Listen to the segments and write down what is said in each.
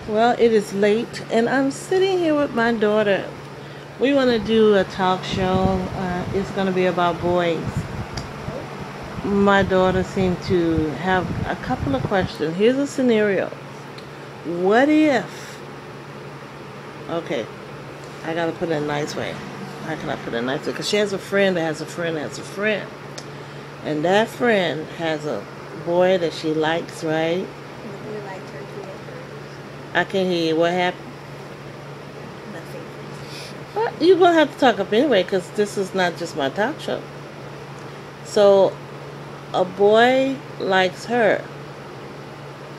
Well, it is late, and I'm sitting here with my daughter. We want to do a talk show. It's going to be about boys. My daughter seemed to have a couple of questions. Here's a scenario. What if? Okay, I got to put it in a nice way. How can I put it in a nice way? Because she has a friend that has a friend that has a friend. And that friend has a boy that she likes, right? And we liked her too at first. I can hear you. What happened? Nothing. Well, you're going to have to talk up anyway because this is not just my talk show. So, a boy likes her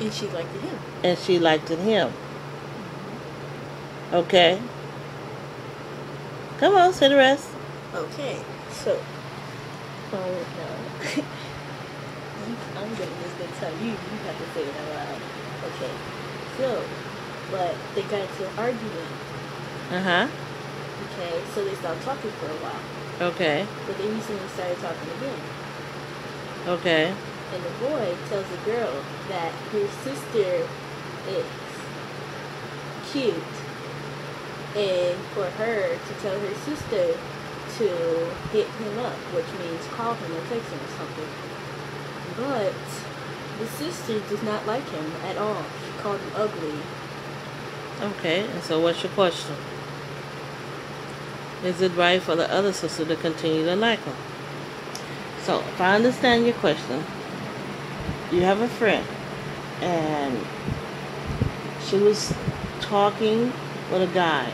And she liked him. and she liked him. Okay? Come on, say the rest. Okay, so, no. I'm gonna tell you. You have to say it out loud. Okay, so, but they got into an argument. Uh-huh. Okay, so they stopped talking for a while. Okay. But they recently started talking again. Okay. And the boy tells the girl that her sister is cute. And for her to tell her sister to hit him up, which means call him or text him or something. But the sister does not like him at all. She called him ugly. Okay. And so what's your question? Is it right for the other sister to continue to like him? So, if I understand your question, you have a friend and she was talking with a guy.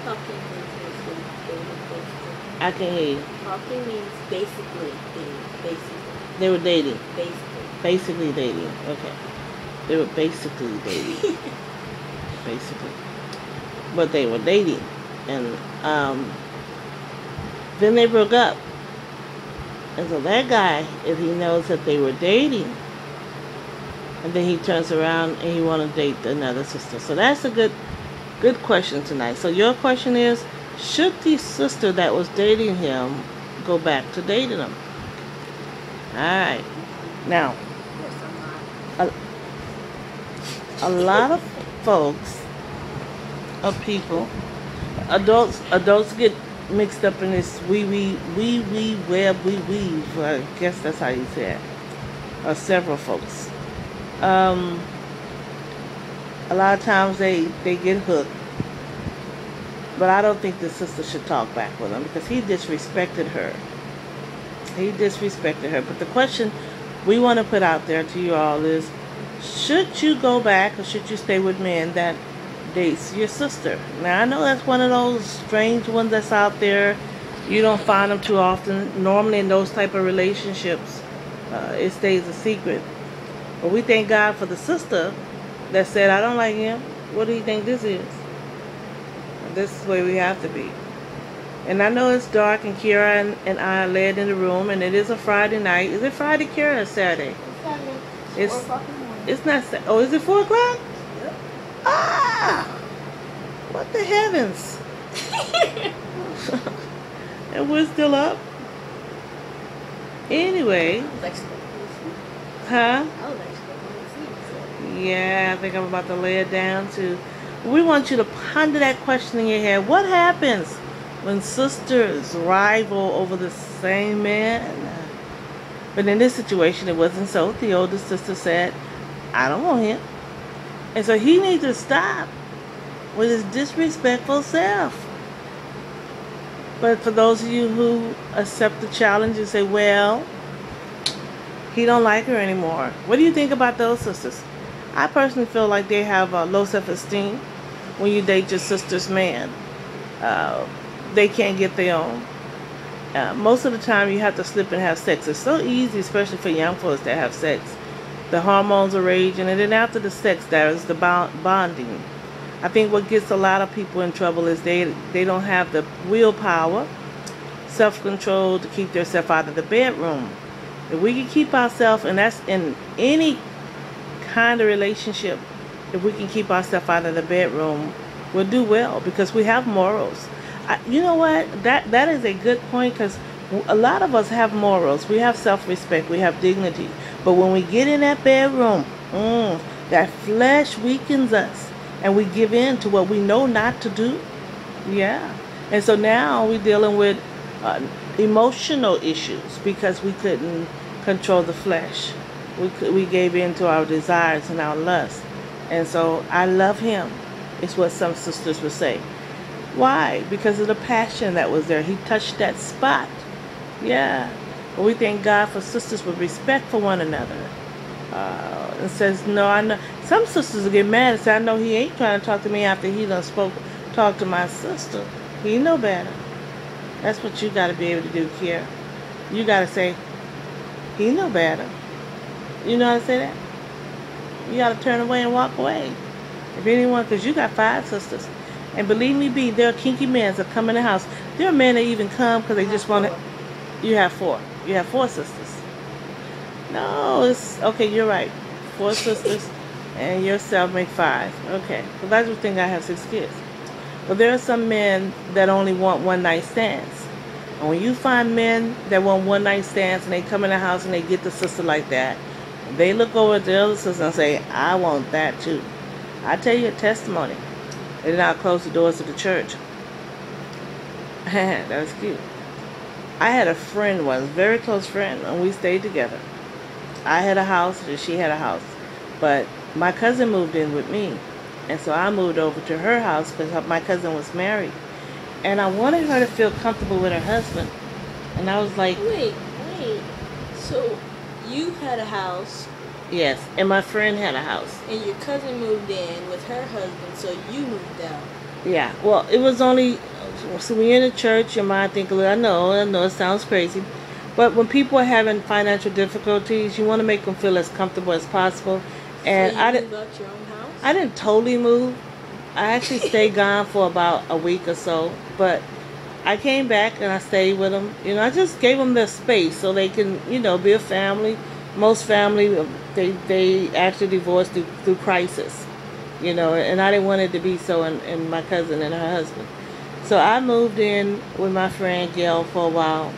Talking means basically. I can hear you. Talking means basically dating. Basically. They were dating. Basically. Basically dating. Okay. They were basically dating. Basically. But they were dating. And then they broke up. And so that guy, if he knows that they were dating, and then he turns around and he want to date another sister. So that's a good question tonight. So your question is, should the sister that was dating him go back to dating him? All right. Now, Yes, I'm not. a lot of folks, of people, adults get mixed up in this web, we weave. I guess that's how you say it. Several folks. A lot of times they get hooked. But I don't think the sister should talk back with him because he disrespected her. But the question we want to put out there to you all is, should you go back or should you stay with men that dates your sister? Now, I know that's one of those strange ones that's out there. You don't find them too often. Normally in those type of relationships, it stays a secret. But we thank God for the sister that said, I don't like him. What do you think this is? This is where we have to be. And I know it's dark and Kiara and I are led in the room and it is a Friday night. Is it Friday, Kiara, or Saturday? It's 4 o'clock in the morning. It's not. Oh, is it 4 o'clock? Yep. Ah! What the heavens? And we're still up? Anyway. I was actually going to sleep. Huh? I was actually going to sleep. Yeah, I think I'm about to lay it down too. We want you to ponder that question in your head. What happens when sisters rival over the same man? But in this situation, it wasn't so. The older sister said, I don't want him. And so he needs to stop with his disrespectful self. But for those of you who accept the challenge and say, well, he don't like her anymore. What do you think about those sisters? I personally feel like they have a low self-esteem when you date your sister's man. They can't get their own. Most of the time you have to slip and have sex. It's so easy, especially for young folks that have sex. The hormones are raging, and then after the sex, there is the bonding. I think what gets a lot of people in trouble is they don't have the willpower, self-control to keep themselves out of the bedroom. If we can keep ourselves, and that's in any kind of relationship, if we can keep ourselves out of the bedroom, we'll do well because we have morals. You know what? That is a good point because a lot of us have morals. We have self-respect. We have dignity. But when we get in that bedroom, That flesh weakens us, and we give in to what we know not to do. Yeah. And so now we're dealing with uh, emotional issues because we couldn't control the flesh. We gave in to our desires and our lusts. And so I love him, is what some sisters would say. Why? Because of the passion that was there. He touched that spot. Yeah. But we thank God for sisters with respect for one another. And says, no, I know. Some sisters will get mad and say, I know he ain't trying to talk to me after he done talk to my sister. He know better. That's what you got to be able to do, Kiara. You got to say, he know better. You know how to say that? You got to turn away and walk away. If anyone, because you got 5 sisters. And believe me, there are kinky men that come in the house. There are men that even come because they just want to. You have 4. You have 4 sisters. No, it's okay. You're right. 4 sisters, and yourself make 5. Okay. Well, that's the thing. I have 6 kids. But there are some men that only want one night stands. And when you find men that want one night stands, and they come in the house and they get the sister like that, they look over at the other sister and say, "I want that too." I tell you a testimony. They did not close the doors of the church. That was cute. I had a friend once, very close friend, and we stayed together. I had a house, and she had a house. But my cousin moved in with me. And so I moved over to her house because my cousin was married. And I wanted her to feel comfortable with her husband. And I was like... Wait. So you had a house. Yes, and my friend had a house. And your cousin moved in with her husband, so you moved out. Yeah, well, it was only... So when you're in the church, your mind think a little... I know it sounds crazy. But when people are having financial difficulties, you want to make them feel as comfortable as possible. And so you moved out your own house? I didn't totally move. I actually stayed gone for about a week or so. But I came back and I stayed with them. You know, I just gave them their space so they can, you know, be a family. Most family, they actually divorced through crisis. You know, and I didn't want it to be so in my cousin and her husband. So I moved in with my friend Gail for a while.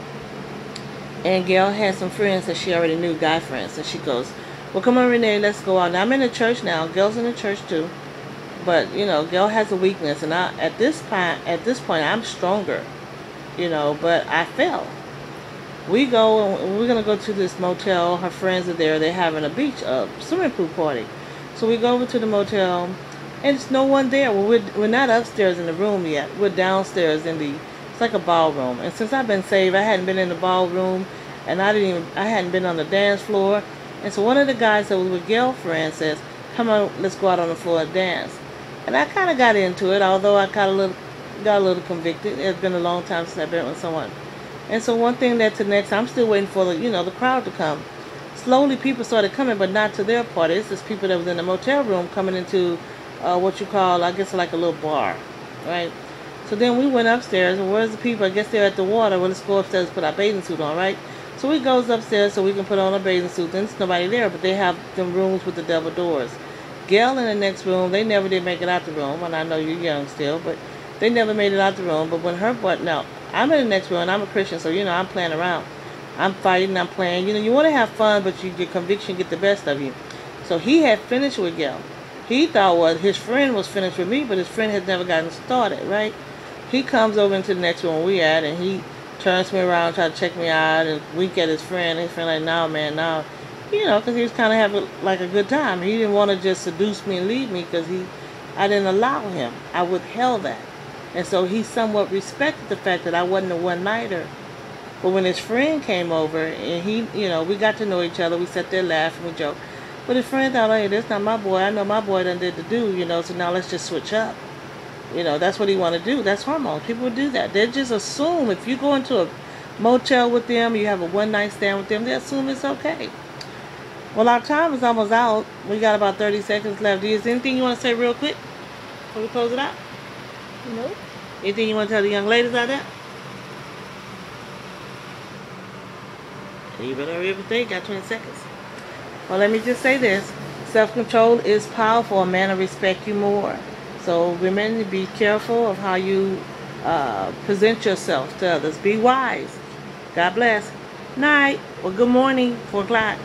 And Gail had some friends that she already knew, guy friends. And she goes, well, come on, Renee, let's go out. Now, I'm in the church now. Gail's in the church, too. But, you know, Gail has a weakness. And at this point, I'm stronger. You know, but I fell. We go, and we're going to go to this motel. Her friends are there. They're having a swimming pool party. So we go over to the motel, and there's no one there. Well, we're not upstairs in the room yet. We're downstairs in it's like a ballroom. And since I've been saved, I hadn't been in the ballroom, and I hadn't been on the dance floor. And so one of the guys that was with Gail's friend says, come on, let's go out on the floor and dance. And I kind of got into it, although I got a little convicted. It's been a long time since I've been with someone. And so one thing led to the next. I'm still waiting for the crowd to come. Slowly people started coming, but not to their party. It's just people that was in the motel room coming into what you call, I guess, like a little bar, right? So then we went upstairs, and where's the people? I guess they're at the water. Well, let's go upstairs and put our bathing suit on, right? So we goes upstairs so we can put on a bathing suit. Then there's nobody there, but they have them rooms with the double doors. Gail in the next room, they never did make it out the room, and I know you're young still, but they never made it out the room. But when now, I'm in the next room, and I'm a Christian, so, you know, I'm playing around. I'm fighting, I'm playing. You know, you want to have fun, but your conviction get the best of you. So he had finished with Gail. He thought his friend was finished with me, but his friend had never gotten started, right? He comes over into the next room we at, and he turns me around, try to check me out, and wink at his friend. His friend like, no, man, no. You know, because he was kind of having like a good time. He didn't want to just seduce me and leave me because I didn't allow him. I withheld that. And so he somewhat respected the fact that I wasn't a one-nighter. But when his friend came over, and we got to know each other, we sat there laughing, we joked. But his friend thought, hey, that's not my boy. I know my boy done did the do, so now let's just switch up. That's what he want to do. That's hormones. People would do that. They just assume if you go into a motel with them, you have a one-night stand with them, they assume it's okay. Well, our time is almost out. We got about 30 seconds left. Is there anything you want to say real quick before we close it out? Nope. Anything you want to tell the young ladies out there? You better hurry up and think. Got 20 seconds. Well, let me just say this. Self-control is powerful. A man will respect you more. So women, be careful of how you present yourself to others. Be wise. God bless. Night. Well, good morning. 4 o'clock.